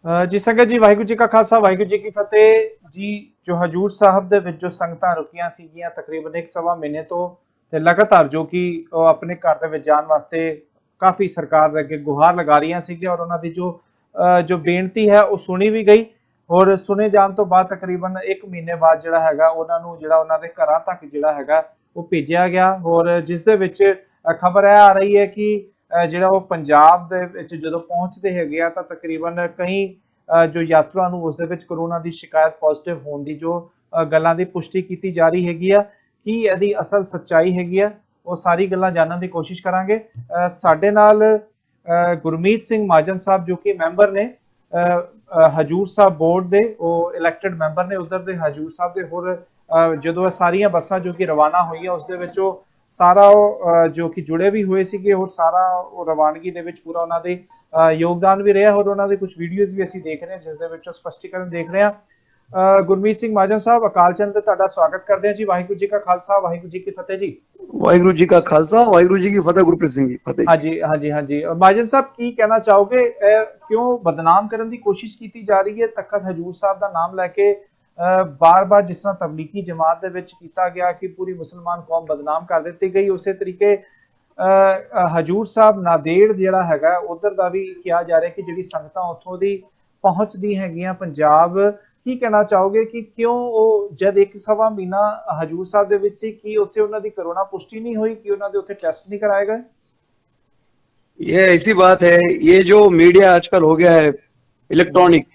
जी संगत जी वाहिगुरू जी का खालसा वाहिगुरू जी की फतेह जी। जो ਹਜੂਰ ਸਾਹਿਬ ਦੇ ਵਿੱਚ ਜੋ ਸੰਗਤਾਂ ਰੁਕੀਆਂ ਸੀਗੀਆਂ ਤਕਰੀਬਨ 1 ਸਵਾ ਮਹੀਨੇ ਤੋਂ ਤੇ ਲਗਾਤਾਰ ਜੋ ਕਿ ਉਹ ਆਪਣੇ ਘਰ ਦੇ ਵਿੱਚ ਜਾਣ ਵਾਸਤੇ ਕਾਫੀ ਸਰਕਾਰ ਦੇ ਅੱਗੇ ਗੁਹਾਰ ਲਗਾ ਰਹੀਆਂ ਸੀਗੀਆਂ ਔਰ ਉਹਨਾਂ ਦੀ ਜੋ ਬੇਨਤੀ ਹੈ ਉਹ ਸੁਣੀ ਵੀ ਗਈ ਔਰ ਸੁਣੇ ਜਾਣ ਤੋਂ ਬਾਅਦ ਤਕਰੀਬਨ 1 ਮਹੀਨੇ ਬਾਅਦ ਜਿਹੜਾ ਹੈਗਾ ਉਹਨਾਂ ਨੂੰ ਜਿਹੜਾ ਉਹਨਾਂ ਦੇ ਘਰਾਂ ਤੱਕ ਜਿਹੜਾ ਹੈਗਾ ਉਹ ਭੇਜਿਆ ਗਿਆ ਔਰ ਜਿਸ ਦੇ ਵਿੱਚ ਖਬਰ ਇਹ ਆ ਰਹੀ ਹੈ ਕਿ ਜਿਹੜਾ ਉਹ ਪੰਜਾਬ ਦੇ ਵਿੱਚ ਜਦੋਂ ਪਹੁੰਚਦੇ ਹੈਗੇ ਆ ਤਾਂ ਤਕਰੀਬਨ ਕਈ ਜੋ ਯਾਤਰੂਆਂ ਨੂੰ ਉਸ ਦੇ ਵਿੱਚ ਕੋਰੋਨਾ ਦੀ ਸ਼ਿਕਾਇਤ ਪੋਜ਼ਿਟਿਵ ਹੋਣ ਦੀ ਜੋ ਗੱਲਾਂ ਦੀ ਪੁਸ਼ਟੀ ਕੀਤੀ ਜਾ ਰਹੀ ਹੈਗੀ ਆ ਕੀ ਇਹਦੀ ਅਸਲ ਸੱਚਾਈ ਹੈਗੀ ਆ ਉਹ ਸਾਰੀ ਗੱਲਾਂ ਜਾਣਨ ਦੀ ਕੋਸ਼ਿਸ਼ ਕਰਾਂਗੇ। ਸਾਡੇ ਨਾਲ ਗੁਰਮੀਤ ਸਿੰਘ ਮਾਜਨ ਸਾਹਿਬ ਜੋ ਕਿ ਮੈਂਬਰ ਨੇ ਹਜੂਰ ਸਾਹਿਬ ਬੋਰਡ ਦੇ ਉਹ ਇਲੈਕਟਡ ਮੈਂਬਰ ਨੇ ਉਧਰ ਦੇ ਹਜੂਰ ਸਾਹਿਬ ਦੇ ਹੋਰ ਜਦੋਂ ਇਹ ਸਾਰੀਆਂ ਬੱਸਾਂ ਜੋ ਕਿ ਰਵਾਨਾ ਹੋਈਆਂ ਉਸ ਦੇ ਵਿੱਚ ਉਹ ਸਾਰਾ ਜੋ ਕਿ ਜੁੜੇ ਵੀ ਹੋਏ ਸੀਗੇ ਔਰ ਸਾਰਾ ਉਹ ਰਵਾਨਗੀ ਦੇ ਵਿੱਚ ਪੂਰਾ ਉਹਨਾਂ ਦੇ ਯੋਗਦਾਨ ਵੀ ਰਿਹਾ ਔਰ ਉਹਨਾਂ ਦੇ ਕੁਝ ਵੀਡੀਓਜ਼ ਵੀ ਅਸੀਂ ਦੇਖ ਰਹੇ ਹਾਂ ਜਿਸ ਦੇ ਵਿੱਚ ਸਪਸ਼ਟੀਕਰਨ ਦੇਖ ਰਹੇ ਹਾਂ। ਗੁਰਮੀਤ ਸਿੰਘ ਮਾਜਨ ਸਾਹਿਬ ਅਕਾਲ ਚੰਦ ਤੇ ਤੁਹਾਡਾ ਸਵਾਗਤ ਕਰਦੇ ਹਾਂ ਜੀ। ਵਾਹਿਗੁਰੂ ਜੀ ਕਾ ਖਾਲਸਾ ਵਾਹਿਗੁਰੂ ਜੀ ਕੀ ਫਤਿਹ ਜੀ। वाहिगुरु जी का खालसा वाहिगुरु जी की फतेह। गुरप्रीत सिंह जी फतेह। हाँ जी हाँ जी हाँ जी। माजन साहब की कहना चाहोगे क्यों बदनाम करने की कोशिश की जा रही है तख्त हजूर साहब का नाम लैके बार बार जिस तरह तबलीगी जमात दे विच कीता गया कि पूरी मुसलमान कौम बदनाम कर दी गई उस तरीके हजूर साहब नादेड़ जिहड़ा हैगा उधर का भी किया जा रहा है कि जिहड़ी संगतां उत्थों दी पहुंचदी हैगियां पंजाब की कहना चाहोगे कि क्यों वो जब 1 सवा महीना हजूर साहब दे विच सी की उत्थे उन्हां दी कोरोना पुष्टि नहीं हुई कि उन्हां दे उत्थे टेस्ट नहीं कराए गए? ये ऐसी बात है, ये जो मीडिया आजकल हो गया है इलेक्ट्रॉनिक,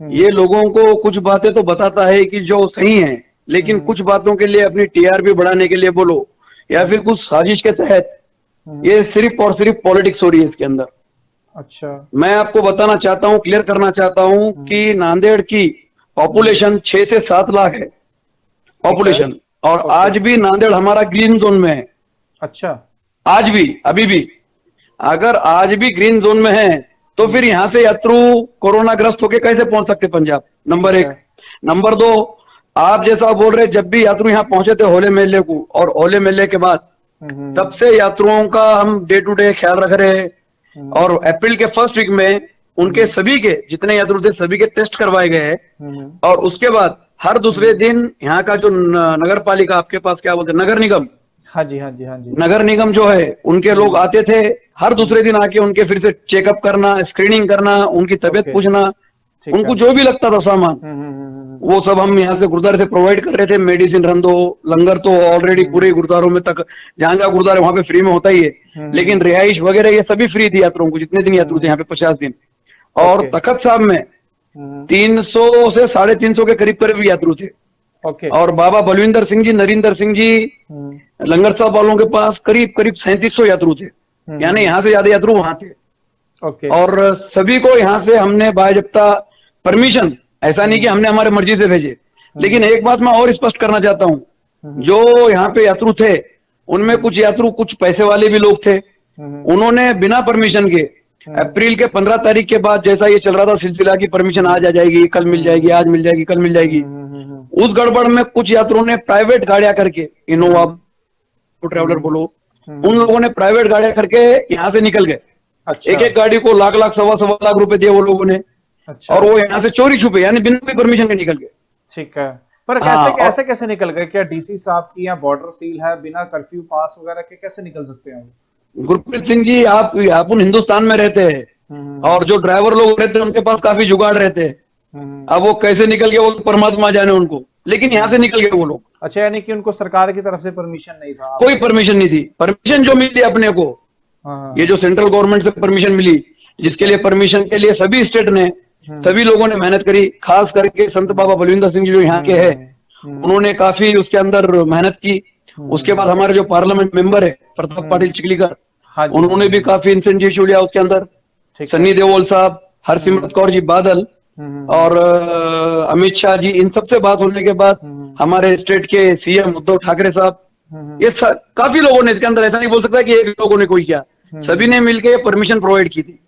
ये लोगों को कुछ बातें तो बताता है कि जो सही है, लेकिन कुछ बातों के लिए अपनी टीआरपी बढ़ाने के लिए बोलो या फिर कुछ साजिश के तहत ये सिर्फ और सिर्फ पॉलिटिक्स हो रही है इसके अंदर। अच्छा, मैं मैं आपको बताना चाहता हूँ, क्लियर करना चाहता हूँ कि नांदेड़ की पॉपुलेशन 6 से 7 लाख है पॉपुलेशन, और आज भी नांदेड़ हमारा ग्रीन जोन में है। अच्छा, आज भी, अभी भी अगर आज भी ग्रीन जोन में है तो फिर यहाँ से यात्रु कोरोना ग्रस्त होके कैसे पहुंच सकते पंजाब? नंबर एक। नंबर दो, आप जैसा बोल रहे जब भी यात्रु यहाँ पहुंचे थे होले मेले को, और होले मेले के बाद तब से यात्रुओं का हम डे टू डे ख्याल रख रहे हैं, और अप्रैल के फर्स्ट वीक में उनके सभी के जितने यात्रु थे सभी के टेस्ट करवाए गए हैं। और उसके बाद हर दूसरे दिन यहाँ का जो नगर पालिका, आपके पास क्या बोलते हैं, नगर निगम, हाँ जी हाँ जी हाँ जी, नगर निगम जो है उनके लोग आते थे हर दूसरे दिन आके उनके फिर से चेकअप करना, स्क्रीनिंग करना, उनकी तबीयत पूछना, उनको जो भी लगता था सामान वो सब हम यहाँ से गुरुद्वारे से प्रोवाइड कर रहे थे। मेडिसिन रन दो, लंगर तो ऑलरेडी पूरे गुरुद्वारों में तक, जहां जहां गुरुद्वारे वहां पे फ्री में होता ही है, लेकिन रिहाइश वगैरह ये सभी फ्री थी यात्रियों को, जितने दिन यात्रु थे यहाँ पे 50 दिन। और तखत साहब में 300 से 350 के करीब करीब यात्रु थे। ओके, और बाबा बलविंदर सिंह जी, नरिंदर सिंह जी, लंगर साहब वालों के पास करीब करीब 3700 यात्रु थे, यानी यहाँ से ज्यादा यात्रु वहां थे। ओके, और सभी को यहाँ से हमने बायजप्ता परमिशन, ऐसा नहीं कि हमने हमारे मर्जी से भेजे, लेकिन एक बात मैं और स्पष्ट करना चाहता हूँ, जो यहाँ पे यात्रु थे उनमें कुछ यात्रु कुछ पैसे वाले भी लोग थे, उन्होंने बिना परमिशन के अप्रैल के 15 तारीख के बाद जैसा ये चल रहा था सिलसिला की परमिशन आज आ जाएगी, कल मिल जाएगी, आज मिल जाएगी, कल मिल जाएगी, उस गड़बड़ में कुछ यात्रियों ने प्राइवेट गाड़ियां करके, इनोवा ट्रैवलर बोलो, उन लोगों ने प्राइवेट गाड़ियां करके यहाँ से निकल गए। अच्छा, एक एक गाड़ी को लाख लाख सवा सवा लाख रुपए दिए वो लोगों ने, अच्छा, और वो यहाँ से चोरी छुपे, यानी बिना कोई परमिशन के निकल गए। ठीक है। पर हाँ, कैसे कैसे कैसे निकल गए? क्या डीसी साहब की या बॉर्डर सील है, बिना कर्फ्यू पास वगैरह के कैसे निकल सकते हैं? गुरप्रीत सिंह जी, आप हिंदुस्तान में रहते हैं और जो ड्राइवर लोग रहते हैं उनके पास काफी जुगाड़ रहते हैं। अब वो कैसे निकल गए वो परमात्मा जाने उनको, लेकिन यहाँ से निकल गए वो लोग। अच्छा, यानी कि उनको सरकार की तरफ से परमिशन नहीं था? कोई परमिशन नहीं थी। परमिशन जो मिली अपने को, हाँ, ये जो सेंट्रल गवर्नमेंट से परमिशन मिली, जिसके लिए परमिशन के लिए सभी स्टेट ने, सभी लोगों ने मेहनत करी, खास करके संत बाबा बलविंदर सिंह जी जो यहाँ के हैं उन्होंने काफी उसके अंदर मेहनत की। उसके बाद हमारे जो पार्लियामेंट मेंबर है प्रताप पाटिल चिखलीकर, हाँ जी, उन्होंने भी काफी इंसेंटिव लिया उसके अंदर। सन्नी देओल साहब, हरसिमरत कौर जी बादल, और अमित शाह जी, इन सबसे बात होने के बाद हमारे स्टेट के सीएम उद्धव ठाकरे साहब, ये काफी लोगों ने इसके अंदर, ऐसा नहीं बोल सकता कि एक लोगों ने कोई किया, सभी ने मिलकर परमिशन प्रोवाइड की थी।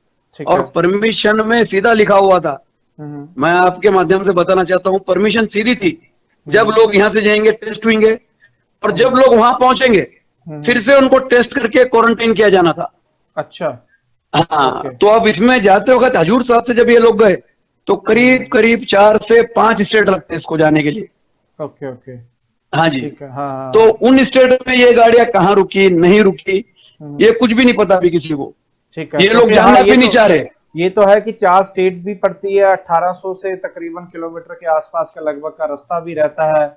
और परमिशन में सीधा लिखा हुआ था, मैं आपके माध्यम से बताना चाहता हूँ, परमिशन सीधी थी, जब लोग यहाँ से जाएंगे टेस्ट होंगे, और जब लोग वहां पहुंचेंगे फिर से उनको टेस्ट करके क्वारंटाइन किया जाना था। अच्छा, हाँ, तो अब इसमें जाते वक्त हजूर साहब से जब ये लोग गए तो करीब करीब 4 से 5 स्टेट लगते हैं इसको जाने के लिए। Okay okay. हाँ जी। ठीक है। हाँ तो उन स्टेट में ये गाड़ियां कहाँ रुकी नहीं रुकी, ये कुछ भी नहीं पता अभी किसी को। ठीक है। ये लोग क्योंकि जानना हाँ, भी नहीं चाह रहे। ये तो है कि 4 स्टेट भी पड़ती है, 1800 से तकरीबन किलोमीटर के आसपास का लगभग का रास्ता भी रहता है।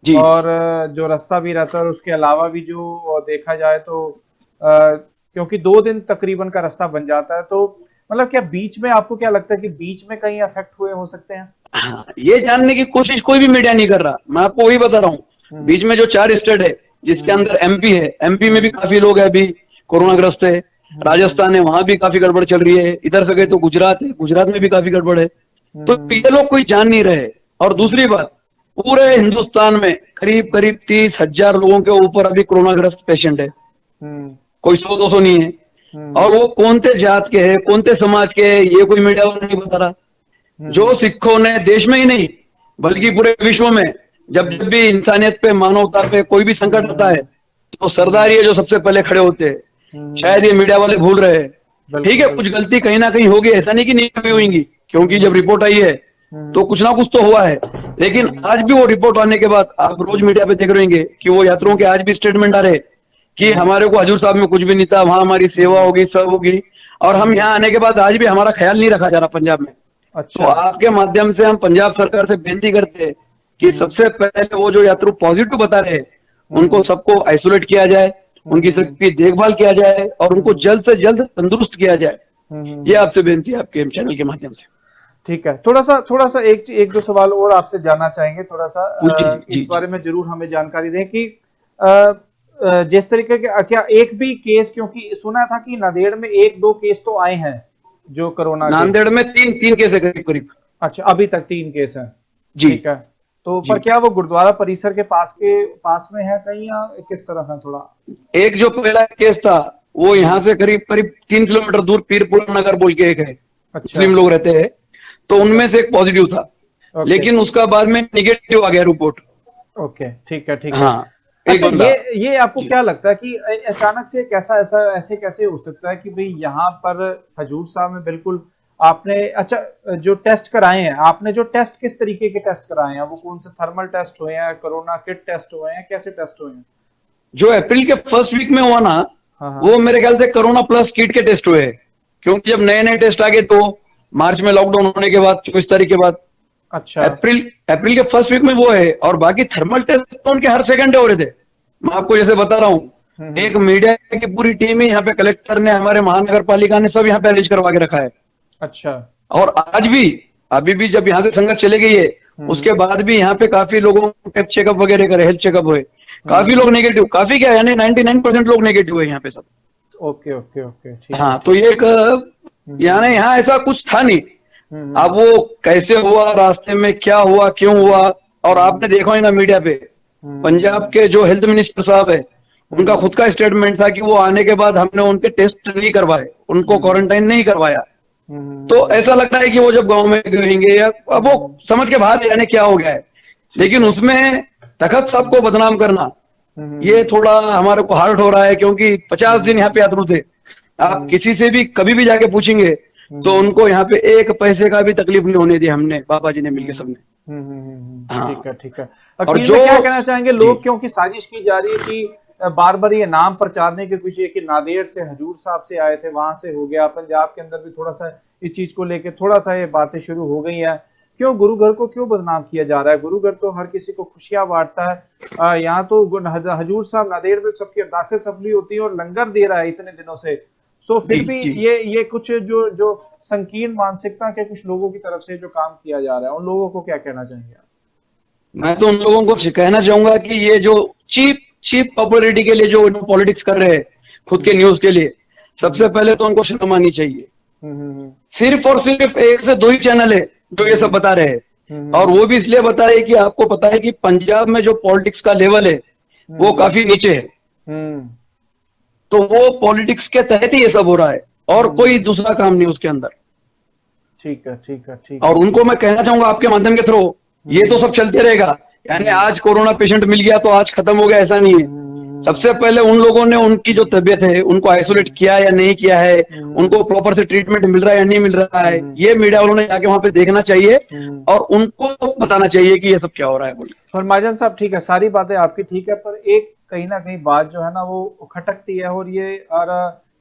जी। और जो रास्ता भी रहता है और उसके अलावा भी जो देखा जाए तो क्योंकि 2 दिन तकरीबन का रास्ता बन जाता है, तो मतलब क्या बीच में आपको क्या लगता है कि बीच में कहीं अफेक्ट हुए हो सकते हैं? हाँ, ये जानने की कोशिश कोई भी मीडिया नहीं कर रहा। मैं आपको वही बता रहा हूँ, बीच में जो 4 स्टेट है जिसके अंदर एमपी है, एमपी में भी काफी लोग है अभी कोरोना ग्रस्त है। राजस्थान है, वहां भी काफी गड़बड़ चल रही है। इधर से गए तो गुजरात है, गुजरात में भी काफी गड़बड़ है। तो ये लोग कोई जान नहीं रहे। और दूसरी बात, पूरे हिंदुस्तान में करीब करीब 30,000 लोगों के ऊपर अभी कोरोना ग्रस्त पेशेंट है। कोई 100-200 नहीं है। और वो कौन से जात के है, कौन से समाज के है, ये कोई मीडिया वाला नहीं बता रहा। जो सिखों ने देश में ही नहीं बल्कि पूरे विश्व में जब जब भी इंसानियत पे, मानवता पे कोई भी संकट आता है तो सरदार ये जो सबसे पहले खड़े होते हैं। शायद ये मीडिया वाले भूल रहे हैं। ठीक है, कुछ गलती कहीं ना कहीं होगी, ऐसा नहीं कि नहीं होगी, क्योंकि जब रिपोर्ट आई है तो कुछ ना कुछ तो हुआ है। लेकिन आज भी वो रिपोर्ट आने के बाद आप रोज मीडिया पे देख रहे होंगे कि वो यात्रियों के आज भी स्टेटमेंट आ रहे कि हमारे को हजूर साहब में कुछ भी नहीं था, वहां हमारी सेवा होगी, सब होगी। और हम यहाँ आने के बाद आज भी हमारा ख्याल नहीं रखा जा रहा पंजाब में। अच्छा। तो आपके माध्यम से हम पंजाब सरकार से बेनती करते हैं कि सबसे पहले वो जो यात्रु पॉजिटिव बता रहे हैं उनको सबको आइसोलेट किया जाए, उनकी सबकी देखभाल किया जाए और उनको जल्द से जल्द तंदुरुस्त किया जाए। ये आपसे बेनती है आपके चैनल के माध्यम से। ठीक है। थोड़ा सा एक दो सवाल और आपसे जानना चाहेंगे, थोड़ा सा इस बारे में जरूर हमें जानकारी दें कि जिस तरीके के क्या एक भी केस, क्योंकि सुना था कि नांदेड़ में 1-2 केस तो आए हैं जो कोरोना के। नांदेड़ में तीन केस है करीब करीब। अच्छा, अभी तक 3 केस हैं। जी। ठीक है। तो पर क्या वो गुरुद्वारा परिसर के पास में है कहीं, या किस तरह है? थोड़ा एक जो पहला केस था वो यहाँ से करीब करीब 3 किलोमीटर दूर पीरपुरा नगर बोल के एक है, मुस्लिम लोग रहते हैं, तो उनमें से एक पॉजिटिव था। लेकिन उसका बाद में निगेटिव आ गया रिपोर्ट। ओके, ठीक है। ठीक है। हाँ। अच्छा, ये आपको क्या लगता है कि अचानक से ऐसे कैसे हो सकता है कि भाई यहाँ पर हजूर साहब में बिल्कुल आपने, अच्छा, जो टेस्ट कराए हैं आपने, जो टेस्ट किस तरीके के टेस्ट कराए हैं, वो कौन से थर्मल टेस्ट हुए हैं, कोरोना किट टेस्ट हुए हैं, कैसे टेस्ट हुए हैं? जो अप्रैल के फर्स्ट वीक में हुआ ना, वो मेरे ख्याल से कोरोना प्लस किट के टेस्ट हुए, क्योंकि जब नए नए टेस्ट आ गए तो मार्च में लॉकडाउन होने के बाद 24 तारीख के बाद। अच्छा। अप्रैल के फर्स्ट वीक में वो है। और बाकी थर्मल टेस्ट तो उनके हर सेकंड हो रहे थे। मैं आपको जैसे बता रहा हूँ, एक मीडिया की पूरी टीम ही यहाँ पे, कलेक्टर ने, हमारे महानगर पालिका ने सब यहाँ पे अरेंज करवा के रखा है। अच्छा। और आज भी, अभी भी जब यहाँ से संगत चले गई है उसके बाद भी यहाँ पे काफी लोगों के चेकअप वगैरह करे, हेल्थ चेकअप हुए, काफी लोग नेगेटिव, काफी क्या यानी 99% लोग नेगेटिव है यहाँ पे सब। Okay okay okay. ठीक। हाँ, तो ये एक यानी यहाँ ऐसा कुछ था नहीं। अब वो कैसे हुआ, रास्ते में क्या हुआ, क्यों हुआ, और आपने देखा ही ना मीडिया पे, पंजाब के जो हेल्थ मिनिस्टर साहब है उनका खुद का स्टेटमेंट था कि वो आने के बाद हमने उनके टेस्ट नहीं करवाए, उनको क्वारंटाइन नहीं करवाया। तो ऐसा लगता है कि वो जब गांव में रहेंगे या अब वो समझ के बाहर जाने क्या हो गया है। लेकिन उसमें तखत साहब को बदनाम करना, ये थोड़ा हमारे को हार्ट हो रहा है, क्योंकि 50 दिन यहाँ पे यात्रु थे। आप किसी से भी कभी भी जाके पूछेंगे तो उनको यहाँ पे 1 पैसे का भी तकलीफ नहीं होने दी हमने, बाबा जी ने मिलकर सबने। ठीक है। ठीक है। और जो क्या कहना चाहेंगे लोग, क्योंकि साजिश की जा रही है कि बार बार ये नाम प्रचारने के पीछे कि नांदेड़ से हजूर साहब से आए थे, वहां से हो गया, पंजाब के अंदर भी थोड़ा सा इस चीज को लेके थोड़ा सा ये बातें शुरू हो गई है। क्यों गुरु घर को क्यों बदनाम किया जा रहा है? गुरु घर तो हर किसी को खुशियां बांटता है। यहाँ तो हजूर साहब नांदेड़ में सबकी अरदासें सफली होती है और लंगर दे रहा है इतने दिनों से। सो फिर भी ये कुछ जो संकीर्ण मानसिकता के कुछ लोगों की तरफ से जो काम किया जा रहा है, उन लोगों को क्या कहना चाहेंगे? मैं तो उन लोगों को कहना चाहूंगा कि ये जो चीप पॉपुलरिटी के लिए जो पॉलिटिक्स कर रहे हैं खुद के न्यूज के लिए, सबसे पहले तो उनको शर्म आनी चाहिए। सिर्फ और सिर्फ 1 से 2 ही चैनल है जो ये सब बता रहे हैं, और वो भी इसलिए बता रहे हैं कि आपको पता है कि पंजाब में जो पॉलिटिक्स का लेवल है वो काफी नीचे है। तो वो पॉलिटिक्स के तहत ही ये सब हो रहा है और कोई दूसरा काम नहीं उसके अंदर। ठीक है। ठीक है। ठीक। और उनको मैं कहना चाहूंगा आपके माध्यम के थ्रू, ये तो सब चलते रहेगा, यानी आज कोरोना पेशेंट मिल गया तो आज खत्म हो गया, ऐसा नहीं है। सबसे पहले उन लोगों ने उनकी जो तबीयत है उनको आइसोलेट किया या नहीं किया है, उनको प्रॉपर से ट्रीटमेंट मिल रहा है या नहीं मिल रहा है, ये मीडिया वालों ने जाके वहां पे देखना चाहिए और उनको बताना चाहिए कि ये सब क्या हो रहा है बोले। पर महाजन साहब ठीक है, सारी बातें आपकी ठीक है, पर एक कहीं ना कहीं बात जो है ना वो खटकती है, और ये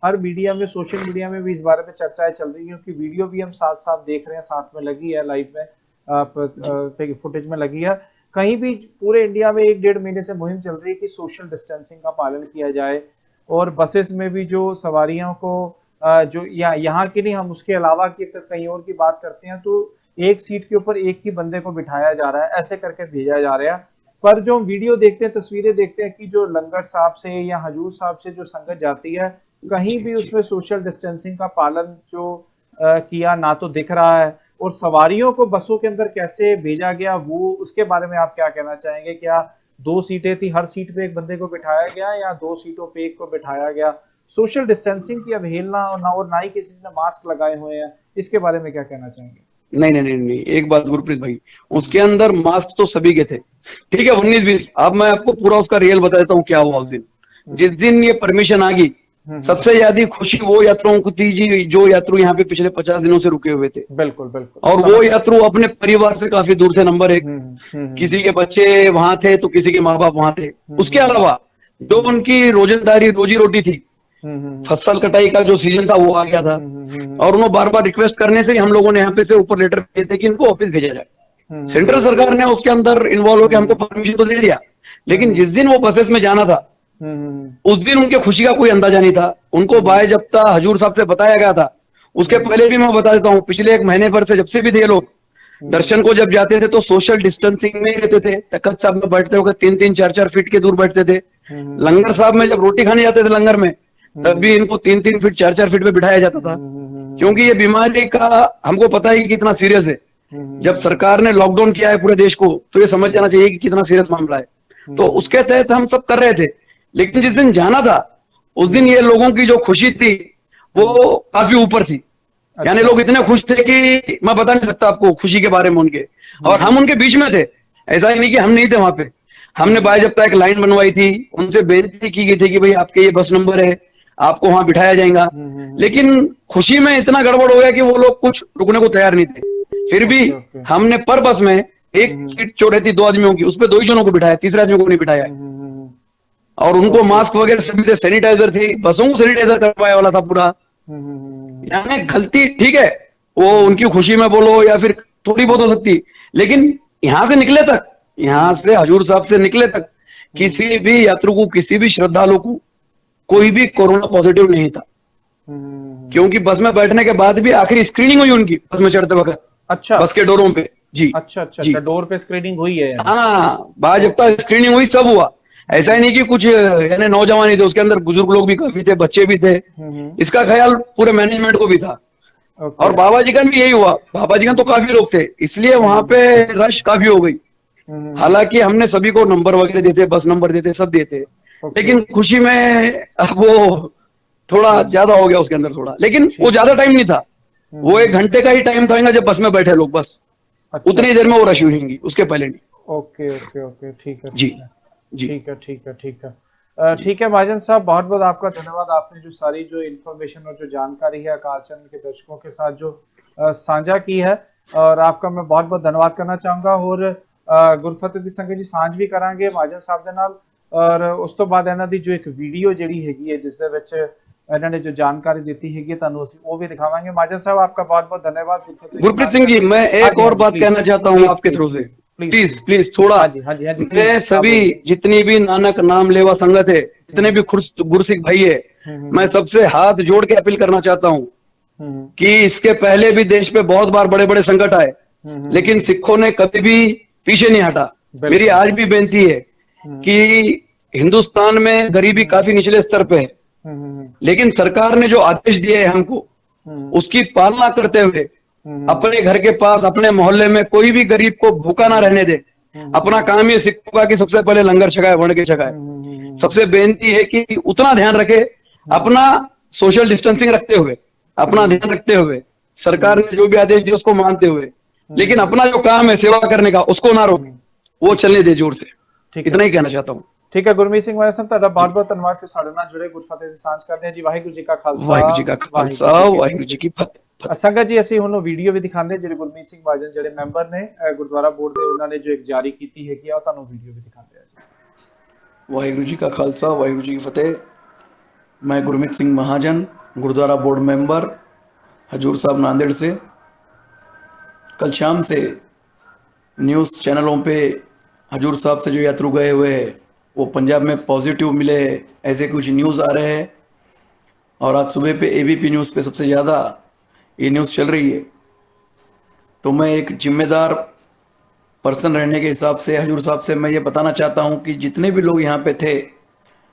हर मीडिया में, सोशल मीडिया में भी इस बारे में चर्चाएं चल रही है, क्योंकि वीडियो भी हम साथ साथ देख रहे हैं, साथ में लगी है, लाइव में फुटेज में लगी है। कहीं भी पूरे इंडिया में 1-1.5 महीने से मुहिम चल रही है कि सोशल डिस्टेंसिंग का पालन किया जाए, और बसेस में भी जो सवारियों को जो यहाँ की नहीं, हम उसके अलावा की कहीं और की बात करते हैं, तो एक सीट के ऊपर एक ही बंदे को बिठाया जा रहा है, ऐसे करके भेजा जा रहा है। पर जो वीडियो देखते हैं, तस्वीरें देखते हैं कि जो लंगर साहब से या हजूर साहब से जो संगत जाती है, कहीं भी उसमें सोशल डिस्टेंसिंग का पालन जो किया ना तो दिख रहा है, और सवारियों को बसों के अंदर कैसे भेजा गया, वो उसके बारे में आप क्या कहना चाहेंगे? क्या 2 सीटें थी, हर सीट पे एक बंदे को बिठाया गया, या 2 सीटों पे एक को बिठाया गया? सोशल डिस्टेंसिंग की अवहेलना, और ना ही किसी ने मास्क लगाए हुए हैं, इसके बारे में क्या कहना चाहेंगे? नहीं नहीं नहीं नहीं, एक बात गुरप्रीत भाई, उसके अंदर मास्क तो सभी के थे, ठीक है, 19-20। अब मैं आपको पूरा उसका रियल बता देता हूँ क्या हुआ उस दिन। जिस दिन ये परमिशन आ गई, सबसे ज्यादा खुशी वो यात्रियों को थी जी जो यात्रु यहाँ पे पिछले 50 दिनों से रुके हुए थे। बिल्कुल बिल्कुल। और वो यात्रु अपने परिवार से काफी दूर थे, नंबर 1। किसी के बच्चे वहां थे तो किसी के माँ बाप वहां थे। उसके अलावा जो उनकी रोजंदारी रोजी रोटी थी, फसल कटाई का जो सीजन था वो आ गया था, और उन्होंने बार बार रिक्वेस्ट करने से ही हम लोगों ने यहाँ पे से ऊपर लेटर भेजे थे कि इनको ऑफिस भेजा जाए। सेंट्रल सरकार ने उसके अंदर इन्वॉल्व होकर हमको परमिशन तो दे दिया, लेकिन जिस दिन वो बसेस में जाना था उस दिन उनके खुशी का कोई अंदाजा नहीं था। उनको बायजब्ता हजूर साहब से बताया गया था। उसके पहले भी मैं बता देता हूँ, पिछले 1 महीने भर से जब से भी थे लोग दर्शन को जब जाते थे तो सोशल डिस्टेंसिंग में रहते थे। तख्त साहब में बैठते हुए 3-3, 4-4 फीट के दूर बैठते थे। लंगर साहब में जब रोटी खाने जाते थे लंगर में, तब भी इनको 3-3 फीट, 4-4 फीट पे बिठाया जाता था, क्योंकि ये बीमारी का हमको पता है कि कितना सीरियस है। जब सरकार ने लॉकडाउन किया है पूरे देश को, तो ये समझ जाना चाहिए कि कितना सीरियस मामला है। तो उसके तहत हम सब कर रहे थे, लेकिन जिस दिन जाना था उस दिन ये लोगों की जो खुशी थी वो काफी ऊपर थी। यानी लोग इतने खुश थे कि मैं बता नहीं सकता आपको खुशी के बारे में उनके। और हम उनके बीच में थे, ऐसा ही नहीं कि हम नहीं थे वहां पे। हमने बायजब्ता एक लाइन बनवाई थी, उनसे बेनती की गई थी कि भाई आपके ये बस नंबर है, आपको वहां बिठाया जाएगा। लेकिन खुशी में इतना गड़बड़ हो गया कि वो लोग कुछ रुकने को तैयार नहीं थे। फिर भी हमने पर बस में एक सीट जो रहती 2 आदमियों की, उस पर 2 ही जनों को बिठाया, तीसरे आदमी को नहीं बिठाया। और उनको मास्क वगैरह सभी थे, सैनिटाइजर थी, बसों को सैनिटाइजर करवाया वाला था पूरा। यानी गलती ठीक है, वो उनकी खुशी में बोलो या फिर थोड़ी बहुत हो सकती, लेकिन यहां से निकले तक, यहां से हजूर साहब से निकले तक किसी भी यात्रु को, किसी भी श्रद्धालु को कोई भी कोरोना पॉजिटिव नहीं था। क्योंकि बस में बैठने के बाद भी आखिरी स्क्रीनिंग हुई उनकी बस में चढ़ते वक्त। अच्छा, बस के डोरों पे जी। अच्छा, डोर पे स्क्रीनिंग हुई है? हाँ, बाजब्ता स्क्रीनिंग हुई, सब हुआ। ऐसा ही नहीं कि कुछ यानी नौजवान ही थे, उसके अंदर बुजुर्ग लोग भी काफी थे, बच्चे भी थे। इसका ख्याल पूरे मैनेजमेंट को भी था। और बाबा जी का भी यही हुआ, बाबा जी का तो काफी लोग थे, इसलिए वहां पे रश काफी हो गई। हालांकि हमने सभी को नंबर वगैरह देते, बस नंबर देते, सब देते, लेकिन खुशी में अब वो थोड़ा ज्यादा हो गया उसके अंदर थोड़ा। लेकिन वो ज्यादा टाइम नहीं था, वो 1 घंटे का ही टाइम था जब बस में बैठे लोग, बस उतनी देर में वो रश हुई, उसके पहले नहीं। ओके, ठीक है जी जी, ठीक है महाजन साहब, बहुत बहुत आपका धन्यवाद। आपने जो सारी जो इन्फॉर्मेशन और जो जानकारी है अकाल चैनल के दर्शकों के साथ जो साझा की है, और आपका मैं बहुत बहुत धन्यवाद करना चाहूंगा। और गुरफतेह दी संगत जी सांझ भी करांगे महाजन साहब दे नाल, और उस तो बाद इन्हां दी जो एक वीडियो जिहड़ी हैगी है जिस दे विच इन्होंने जो जानकारी दी है तुहानू वो भी दिखावांगे। महाजन साहब आपका बहुत बहुत धन्यवाद। गुरप्रीत सिंह जी, मैं एक और बात कहना चाहता हूँ आपके थ्रू से, प्लीज थोड़ा। मैं सभी जितनी भी नानक नाम लेवा संगत है, जितने भी गुरसिख भाई है, मैं सबसे हाथ जोड़ के अपील करना चाहता हूँ कि इसके पहले भी देश पे बहुत बार बड़े बड़े संकट आए, लेकिन सिखों ने कभी भी पीछे नहीं हटा। मेरी आज भी बेनती है कि हिंदुस्तान में गरीबी काफी निचले स्तर पे है, लेकिन सरकार ने जो आदेश दिए है हमको, उसकी पालना करते हुए अपने घर के पास, अपने मोहल्ले में कोई भी गरीब को भूखा ना रहने दे। अपना काम ये सिखों का कि सबसे पहले लंगर छकाए, वर्ण के छकाए। सबसे बेनती है कि उतना ध्यान रखे, अपना सोशल डिस्टेंसिंग रखते हुए, अपना ध्यान रखते हुए, सरकार ने जो भी आदेश दिए उसको मानते हुए, लेकिन अपना जो काम है सेवा करने का उसको ना रोके, वो चलने दे जोर से। इतना ही कहना चाहता हूँ। ਠੀਕ ਹੈ ਗੁਰਮੀਤ ਸਿੰਘ ਮਾਨ ਸਾਹਿਬ, ਤੁਹਾਡਾ ਬਹੁਤ-ਬਹੁਤ ਧੰਨਵਾਦ ਕਿ ਸਾਡੇ ਨਾਲ ਜੁੜੇ, ਗੁਰਫਤਿਹ ਦੀ ਸਾਂਝ ਕਰਦੇ ਹਾਂ ਜੀ। ਵਾਹਿਗੁਰੂ ਜੀ ਕਾ ਖਾਲਸਾ, ਵਾਹਿਗੁਰੂ ਜੀ ਕਾ ਖਾਲਸਾ, ਵਾਹਿਗੁਰੂ ਜੀ ਕੀ ਫਤਿਹ। ਸੰਗਤ ਜੀ ਅਸੀਂ ਹੁਣ ਵੀਡੀਓ ਵੀ ਦਿਖਾਉਂਦੇ ਜਿਹੜੇ ਗੁਰਮੀਤ ਸਿੰਘ ਮਾਜਨ ਜਿਹੜੇ ਮੈਂਬਰ ਨੇ ਗੁਰਦੁਆਰਾ ਬੋਰਡ ਦੇ, ਉਹਨਾਂ ਨੇ ਜੋ ਇੱਕ ਜਾਰੀ ਕੀਤੀ ਹੈਗੀ ਆ, ਉਹ ਤੁਹਾਨੂੰ ਵੀਡੀਓ ਵੀ ਦਿਖਾਉਂਦੇ ਆ ਜੀ। वाहिगुरु जी का खालसा, वाहिगुरु जी की फतेह। मैं गुरमीत सिंह महाजन, गुरुद्वारा बोर्ड मेंबर, हजूर साहब नांदेड़ से। कल शाम से न्यूज़ चैनलों पे हजूर साहब से जो यात्रु गए हुए हैं वो पंजाब में पॉजिटिव मिले, ऐसे कुछ न्यूज़ आ रहे हैं। और आज सुबह पे एबीपी न्यूज़ पे सबसे ज़्यादा ये न्यूज़ चल रही है। तो मैं एक जिम्मेदार पर्सन रहने के हिसाब से हजूर साहब से मैं ये बताना चाहता हूँ कि जितने भी लोग यहाँ पे थे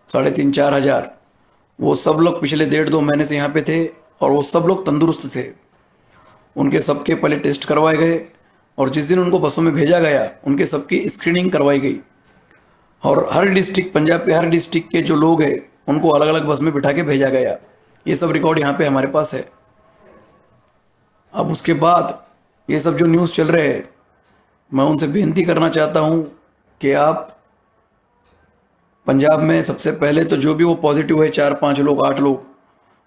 3,500-4 हज़ार, वो सब लोग पिछले 1.5-2 महीने से यहाँ पे थे और वो सब लोग तंदुरुस्त थे। उनके सबके पहले टेस्ट करवाए गए और जिस दिन उनको बसों में भेजा गया उनके सबकी स्क्रीनिंग करवाई गई। और हर डिस्ट्रिक्ट, पंजाब के हर डिस्ट्रिक्ट के जो लोग हैं उनको अलग अलग बस में बिठा के भेजा गया। ये सब रिकॉर्ड यहाँ पे हमारे पास है। अब उसके बाद ये सब जो न्यूज़ चल रहे हैं, मैं उनसे बेनती करना चाहता हूँ कि आप पंजाब में सबसे पहले तो जो भी वो पॉजिटिव है 4-5 लोग 8 लोग,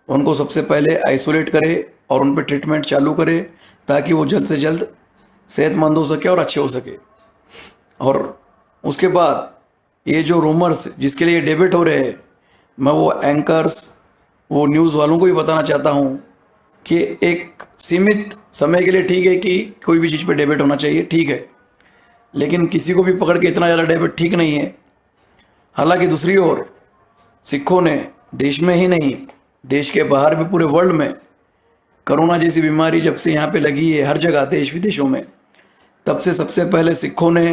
उनको सबसे पहले आइसोलेट करें और उन पर ट्रीटमेंट चालू करें ताकि वो जल्द से जल्द सेहतमंद हो सके और अच्छे हो सके। और उसके बाद ये जो रूमर्स जिसके लिए डेबिट हो रहे हैं, मैं वो एंकर्स, वो न्यूज़ वालों को भी बताना चाहता हूँ कि एक सीमित समय के लिए ठीक है कि कोई भी चीज़ पे डेबिट होना चाहिए, ठीक है, लेकिन किसी को भी पकड़ के इतना ज़्यादा डेबिट ठीक नहीं है। हालांकि दूसरी ओर सिखों ने देश में ही नहीं, देश के बाहर भी पूरे वर्ल्ड में कोरोना जैसी बीमारी जब से यहाँ पे लगी है हर जगह देश विदेशों में, तब से सबसे पहले सिखों ने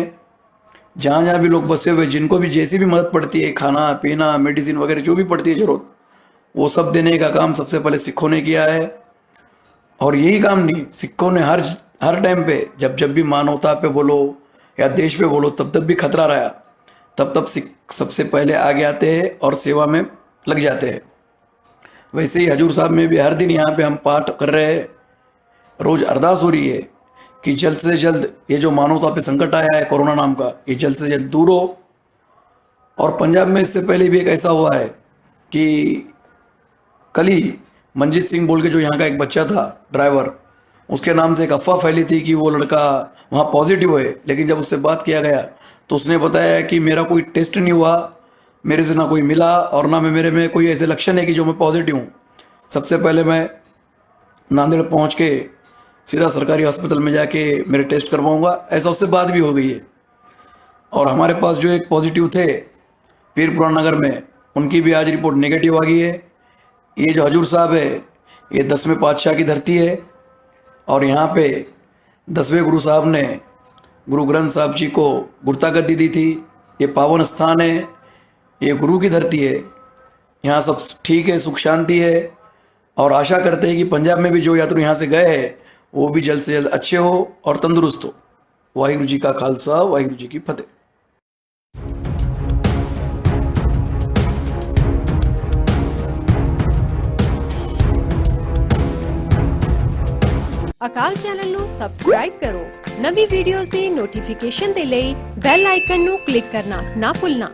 जहाँ जहाँ भी लोग बसे हुए, जिनको भी जैसी भी मदद पड़ती है, खाना पीना मेडिसिन वगैरह जो भी पड़ती है ज़रूरत, वो सब देने का काम सबसे पहले सिखों ने किया है। और यही काम नहीं, सिखों ने हर टाइम पे जब भी मानवता पे बोलो या देश पे बोलो, तब भी खतरा रहा, तब सिख सबसे पहले आगे आते हैं और सेवा में लग जाते हैं। वैसे ही हजूर साहब में भी हर दिन यहाँ पे हम पाठ कर रहे हैं, रोज़ अरदास हो रही है कि जल्द से जल्द ये जो मानवता पे संकट आया है कोरोना नाम का, ये जल्द से जल्द दूर हो। और पंजाब में इससे पहले भी एक ऐसा हुआ है कि कल ही मंजीत सिंह बोल के जो यहाँ का एक बच्चा था ड्राइवर, उसके नाम से एक अफवाह फैली थी कि वो लड़का वहाँ पॉजिटिव है, लेकिन जब उससे बात किया गया तो उसने बताया कि मेरा कोई टेस्ट नहीं हुआ, मेरे से ना कोई मिला और ना मेरे में कोई ऐसे लक्षण है कि जो मैं पॉजिटिव हूँ। सबसे पहले मैं नांदेड़ पहुँच के सीधा सरकारी हॉस्पिटल में जाके मेरे टेस्ट करवाऊँगा, ऐसा उससे बात भी हो गई है। और हमारे पास जो एक पॉजिटिव थे पीरपुरा नगर में, उनकी भी आज रिपोर्ट नेगेटिव आ गई है। ये जो हजूर साहब है ये 10वें पातशाह की धरती है और यहाँ पे 10वें गुरु साहब ने गुरु ग्रंथ साहब जी को गुरता गद्दी दी थी। ये पावन स्थान है, ये गुरु की धरती है, यहाँ सब ठीक है, सुख शांति है। और आशा करते हैं कि पंजाब में भी जो यात्रु यहाँ से गए हैं वो भी जल्द से जल्द अच्छे हो और तंदुरुस्त हो। वाहिगुरु जी का खालसा, वाहिगुरु जी की फतेह। ਅਕਾਲ ਚੈਨਲ ਨੂੰ ਸਬਸਕ੍ਰਾਈਬ ਕਰੋ। ਨਵੀਂ ਵੀਡੀਓਜ਼ ਦੀ ਨੋਟੀਫਿਕੇਸ਼ਨ ਦੇ ਲਈ ਬੈਲ ਆਈਕਨ ਨੂੰ ਕਲਿੱਕ ਕਰਨਾ ਨਾ ਭੁੱਲਣਾ।